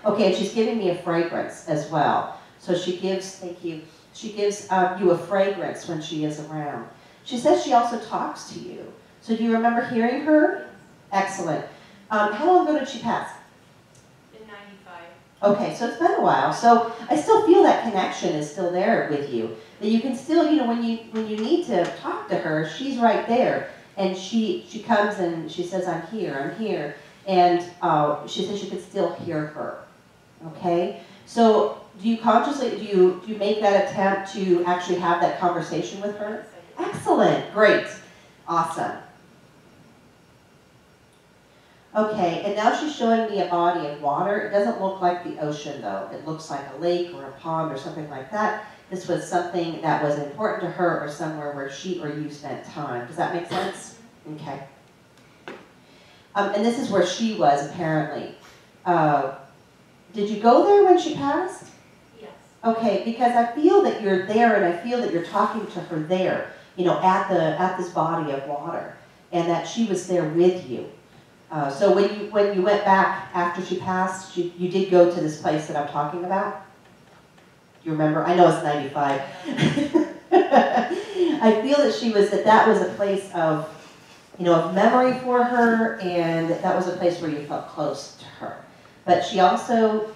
Okay, and she's giving me a fragrance as well. So she gives, thank you, she gives you a fragrance when she is around. She says she also talks to you. So do you remember hearing her? Excellent. How long ago did she pass? In 95. Okay, so it's been a while. So I still feel that connection is still there with you. That you can still, you know, when you need to talk to her, she's right there. And she comes and she says, I'm here. And she says you can still hear her. Okay? So do you consciously, do you make that attempt to actually have that conversation with her? Excellent, great, awesome. Okay, and now she's showing me a body of water. It doesn't look like the ocean though. It looks like a lake or a pond or something like that. This was something that was important to her or somewhere where she or you spent time. Does that make sense? Okay. And this is where she was apparently. Did you go there when she passed? Yes. Okay, because I feel that you're there and I feel that you're talking to her there, you know, at this body of water, and that she was there with you. So when you went back after she passed, you did go to this place that I'm talking about? Do you remember? I know it's 95. I feel that that was a place of, you know, of memory for her, and that was a place where you felt close to her. But she also,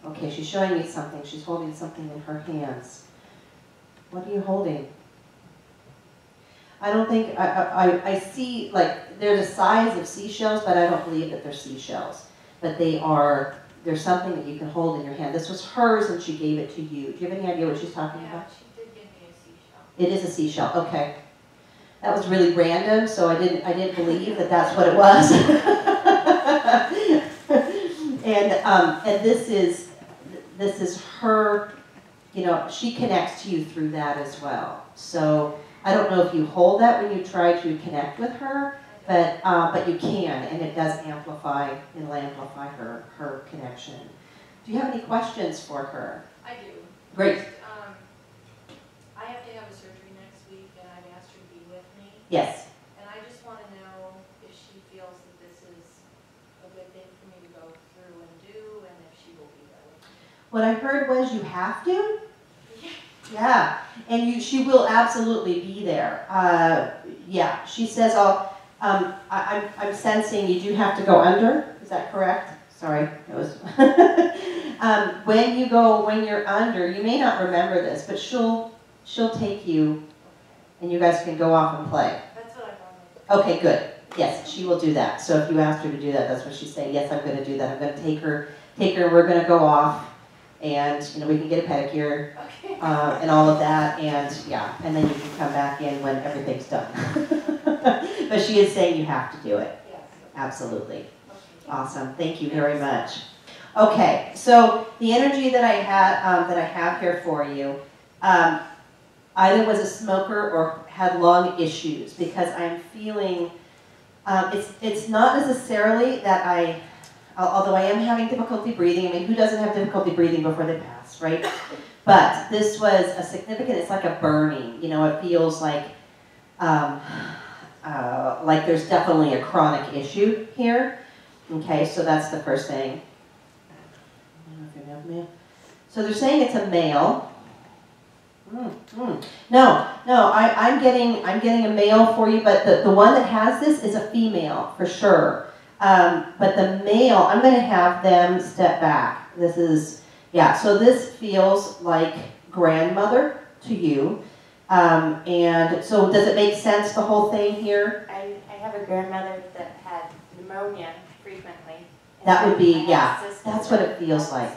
okay, she's showing me something. She's holding something in her hands. What are you holding? I don't think, I see, like, they're the size of seashells, but I don't believe that they're seashells. But there's something that you can hold in your hand. This was hers and she gave it to you. Do you have any idea what she's talking about? She did give me a seashell. It is a seashell, okay. That was really random, so I didn't believe that that's what it was. And this is her, you know, she connects to you through that as well. So I don't know if you hold that when you try to connect with her, but you can, and it does amplify, it'll amplify her connection. Do you have any questions for her? I do. Great. I have to have a surgery next week, and I've asked her to be with me. Yes. And I just want to know if she feels that this is a good thing for me to go through and do, and if she will be there with me. What I heard was you have to? Yeah, and she will absolutely be there. Yeah, she says, I'm sensing you do have to go under. Is that correct? Sorry, it was. When you're under, you may not remember this, but she'll take you, and you guys can go off and play. That's what I wanted. Okay, good. Yes, she will do that. So if you asked her to do that, that's what she's saying. Yes, I'm going to do that. I'm going to take her. We're going to go off. And, you know, we can get a pedicure, okay. And all of that, and yeah, and then you can come back in when everything's done. But she is saying you have to do it. Yes. Absolutely. Okay. Awesome. Thank you very much. Okay, so the energy that I have here for you, either was a smoker or had lung issues, because I'm feeling it's not necessarily that although I am having difficulty breathing. I mean, who doesn't have difficulty breathing before they pass, right? But this was a significant, it's like a burning, you know, it feels like there's definitely a chronic issue here. Okay, so that's the first thing. I don't know if you know male. So they're saying it's a male. No, I'm getting a male for you, but the one that has this is a female for sure. But the male, I'm going to have them step back. This is, yeah, so this feels like grandmother to you. And so does it make sense, the whole thing here? I have a grandmother that had pneumonia frequently. That would be, yeah, that's what it feels like.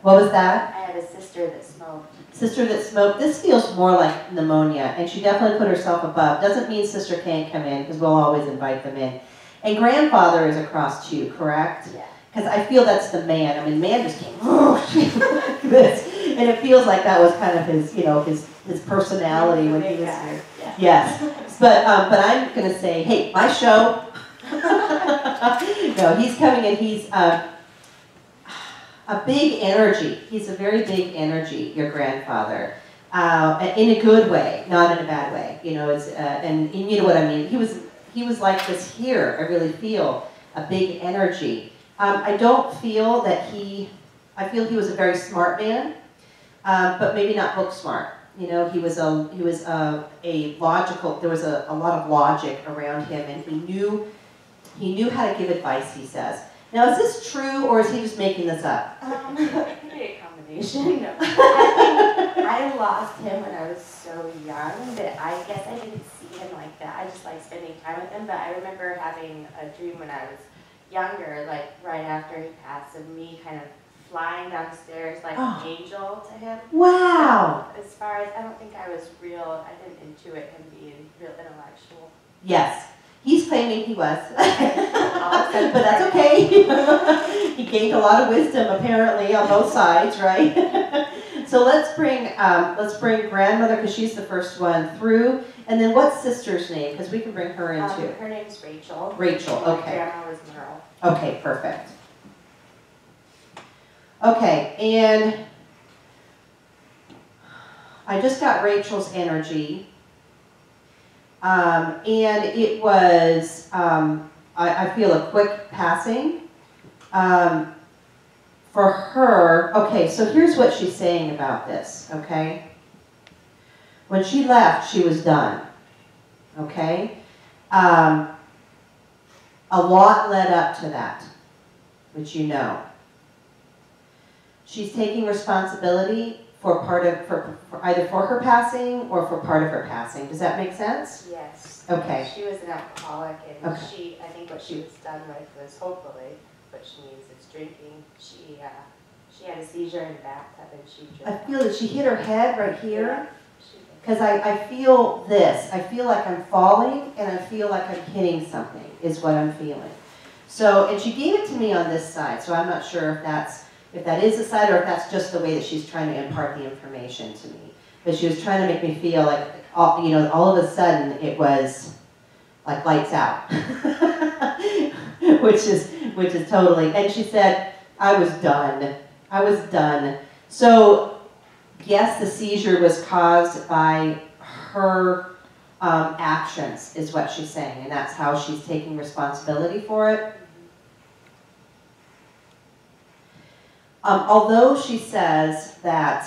What was that? I had a sister that smoked. Sister that smoked. This feels more like pneumonia, and she definitely put herself above. Doesn't mean sister can't come in, because we'll always invite them in. And grandfather is across too, correct? Yeah. Because I feel that's the man. I mean, man just came like this, and it feels like that was kind of his, you know, his personality when he was here. Yeah. Yes, but I'm gonna say, hey, my show. No, he's coming in. He's a big energy. He's a very big energy. Your grandfather, in a good way, not in a bad way. You know, it's and you know what I mean. He was like this here. I really feel a big energy. I don't feel that I feel he was a very smart man, but maybe not book smart. You know, he was a logical, there was a lot of logic around him, and he knew how to give advice, he says. Now, is this true, or is he just making this up? It could be a combination. No. I lost him when I was so young that I guess I didn't see him like that. I just like spending time with him, but I remember having a dream when I was younger, like right after he passed, of me kind of flying down the stairs like an angel to him. Wow. So, as far as, I don't think I was real, I didn't intuit him being real intellectual. Yes. He's claiming he was. But that's okay. He gained a lot of wisdom apparently on both sides, right? So let's bring grandmother, because she's the first one through. And then what's sister's name? Because we can bring her in too. Her name's Rachel. Rachel, okay. My grandma was Merle. Okay, perfect. Okay, and I just got Rachel's energy. And it was, I feel a quick passing. For her, okay, so here's what she's saying about this, okay? When she left, she was done, okay? A lot led up to that, which you know. She's taking responsibility for either for her passing or for part of her passing. Does that make sense? Yes. Okay. She was an alcoholic, and Okay. I think what she was done with was hopefully what she needs is drinking. She had a seizure in the bathtub, and she drank. I feel that she hit her head right here. Yeah, Because I feel this. I feel like I'm falling, and I feel like I'm hitting something, is what I'm feeling. So, and she gave it to me on this side, so I'm not sure if that is the side, or if that's just the way that she's trying to impart the information to me. But she was trying to make me feel like, all of a sudden it was like lights out, which is totally. And she said, I was done. I was done. So, yes, the seizure was caused by her actions, is what she's saying, and that's how she's taking responsibility for it. Although she says that,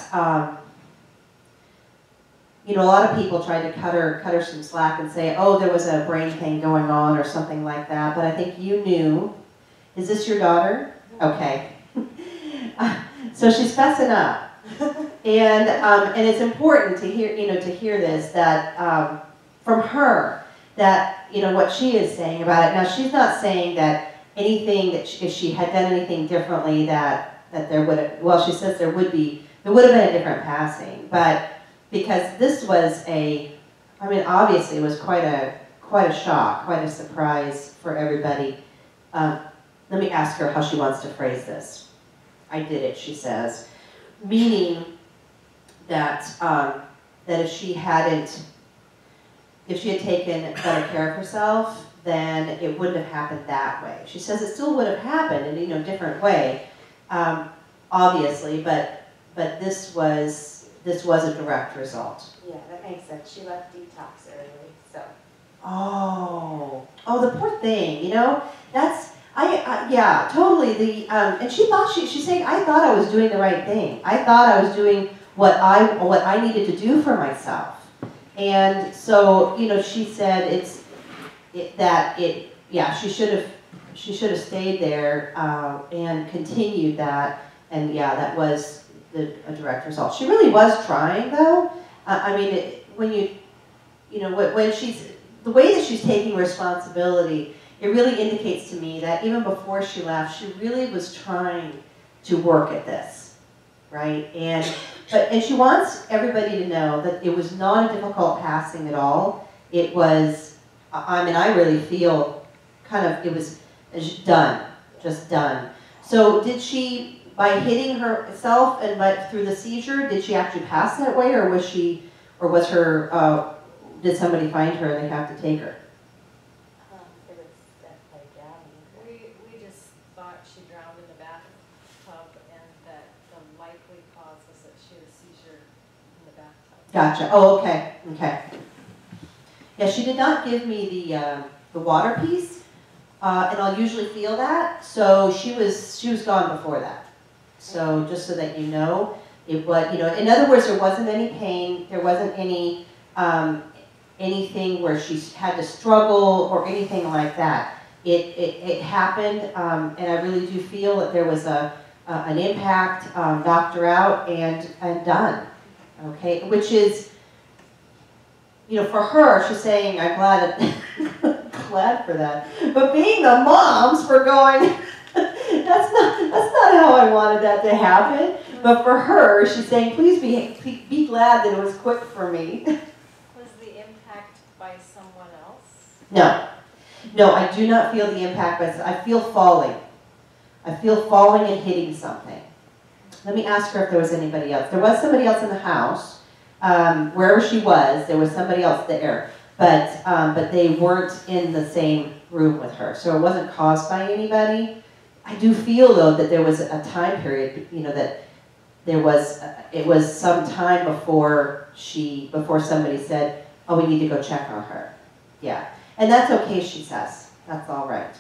a lot of people tried to cut her some slack and say, oh, there was a brain thing going on or something like that, but I think you knew. Is this your daughter? Okay. So she's fessing up. And it's important to hear this, that from her, that, what she is saying about it. Now, she's not saying that anything, if she had done anything differently, that there would have, well, she says there would have been a different passing, but because this was obviously it was quite a shock, quite a surprise for everybody. Let me ask her how she wants to phrase this. I did it, she says, meaning that if she had taken better care of herself, then it wouldn't have happened that way. She says it still would have happened in a different way, obviously, but this was a direct result. Yeah, that makes sense. She left detox early, so. Oh, the poor thing. That's yeah, totally. And she thought she's saying, I thought I was doing the right thing. I thought I was doing what I needed to do for myself. And so, she said she should have stayed there and continued that. And yeah, that was a direct result. She really was trying, though. When she's, the way that she's taking responsibility, it really indicates to me that even before she left, she really was trying to work at this, right? And she wants everybody to know that it was not a difficult passing at all. It was, I really feel it was just done. So did she, by hitting herself and through the seizure, did she actually pass that way, or did somebody find her and they have to take her? It was that by drowning. We just thought she drowned in the bathtub, and that the likely cause was that she had a seizure in the bathtub. Gotcha. Oh, okay. Yeah, she did not give me the water piece. and I'll usually feel that. So she was gone before that. So just so that you know, it was, you know, in other words, there wasn't any pain, there wasn't any anything where she had to struggle or anything like that. It happened, and I really do feel that there was an impact, knocked her out, and done. Okay, which is, you know, for her, she's saying, I'm glad, glad for that. But being the moms, we're going, that's not how I wanted that to happen. But for her, she's saying, please be glad that it was quick for me. Was the impact by someone else? No. No, I do not feel the impact, but I feel falling. I feel falling and hitting something. Let me ask her if there was anybody else. There was somebody else in the house. Wherever she was, there was somebody else there. But they weren't in the same room with her. So it wasn't caused by anybody. I do feel, though, that there was a time period, you know, that there was, it was some time before somebody said, oh, we need to go check on her. Yeah. And that's okay, she says. That's all right.